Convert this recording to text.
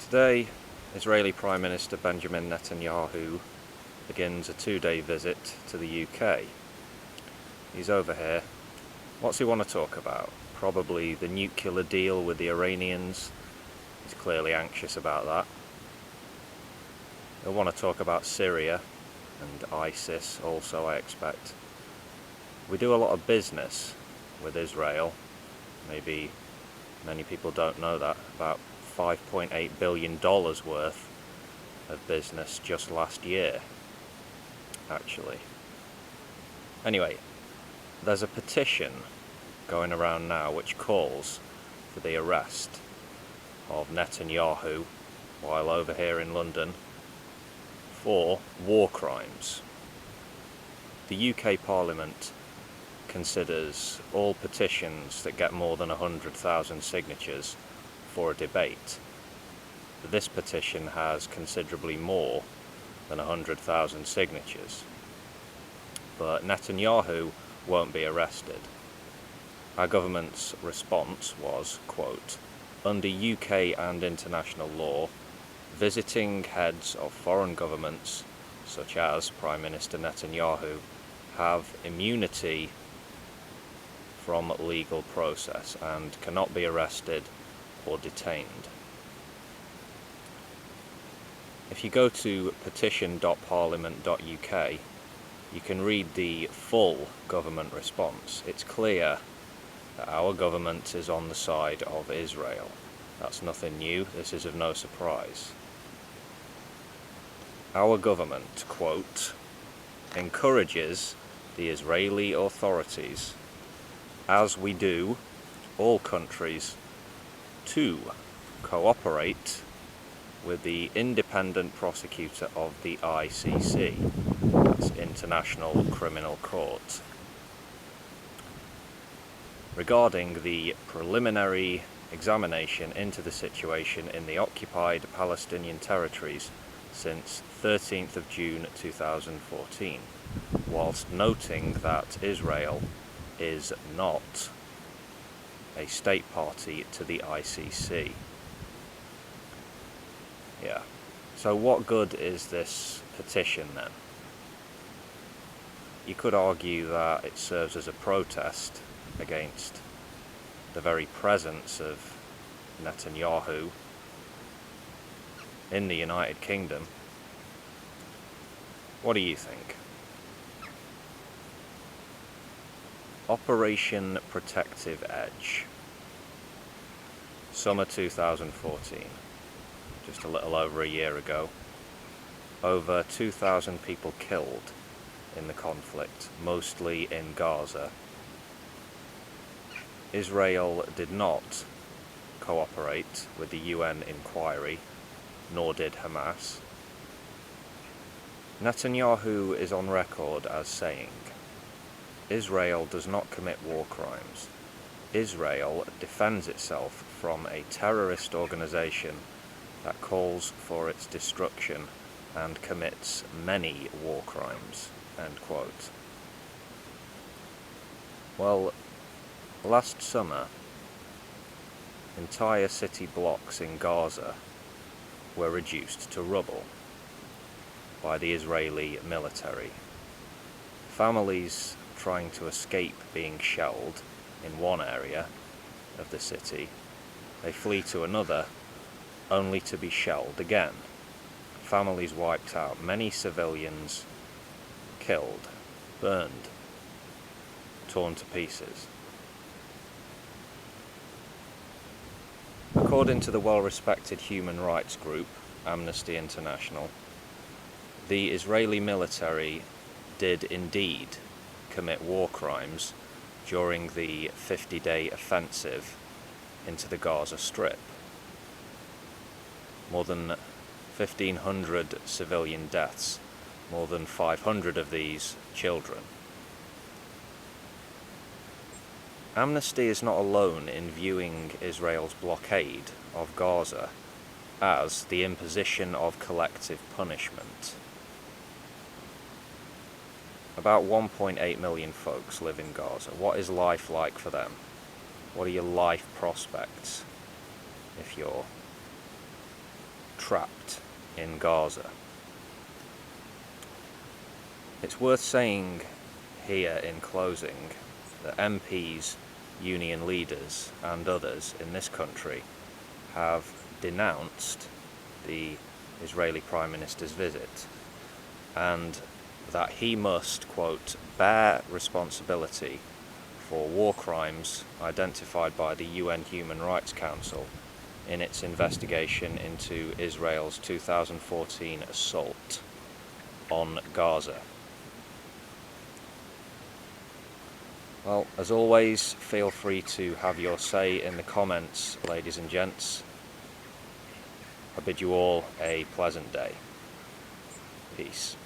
Today, Israeli Prime Minister Benjamin Netanyahu begins a 2-day visit to the UK. He's over here. What's he want to talk about? Probably the nuclear deal with the Iranians. He's clearly anxious about that. He'll want to talk about Syria and ISIS also, I expect. We do a lot of business with Israel. Maybe many people don't know that. About $5.8 billion worth of business just last year, actually. Anyway, there's a petition going around now which calls for the arrest of Netanyahu while over here in London for war crimes. The UK Parliament considers all petitions that get more than 100,000 signatures for a debate. This petition has considerably more than 100,000 signatures. But Netanyahu won't be arrested. Our government's response was, quote, "Under UK and international law, visiting heads of foreign governments, such as Prime Minister Netanyahu, have immunity from legal process and cannot be arrested or detained." If you go to petition.parliament.uk, you can read the full government response. It's clear that our government is on the side of Israel. That's nothing new. This is of no surprise. Our government, quote, encourages the Israeli authorities, as we do all countries, to cooperate with the independent prosecutor of the ICC, that's International Criminal Court, regarding the preliminary examination into the situation in the occupied Palestinian territories since 13th of June 2014, whilst noting that Israel is not a state party to the ICC. Yeah. So what good is this petition then? You could argue that it serves as a protest against the very presence of Netanyahu in the United Kingdom. What do you think? Operation Protective Edge. Summer 2014. Just a little over a year ago. Over 2,000 people killed in the conflict, mostly in Gaza. Israel did not cooperate with the UN inquiry, nor did Hamas. Netanyahu is on record as saying, Israel does not commit war crimes. Israel defends itself from a terrorist organization that calls for its destruction and commits many war crimes, end quote. Well, last summer, entire city blocks in Gaza were reduced to rubble by the Israeli military. Families trying to escape being shelled in one area of the city, they flee to another only to be shelled again. Families wiped out, many civilians killed, burned, torn to pieces. According to the well-respected human rights group Amnesty International, the Israeli military did indeed commit war crimes during the 50-day offensive into the Gaza Strip. More than 1,500 civilian deaths, more than 500 of these children. Amnesty is not alone in viewing Israel's blockade of Gaza as the imposition of collective punishment. About 1.8 million folks live in Gaza. What is life like for them? What are your life prospects if you're trapped in Gaza. It's worth saying here in closing that MPs, union leaders and others in this country have denounced the Israeli Prime Minister's visit, and that he must, quote, bear responsibility for war crimes identified by the UN Human Rights Council in its investigation into Israel's 2014 assault on Gaza. Well, as always, feel free to have your say in the comments, ladies and gents. I bid you all a pleasant day. Peace.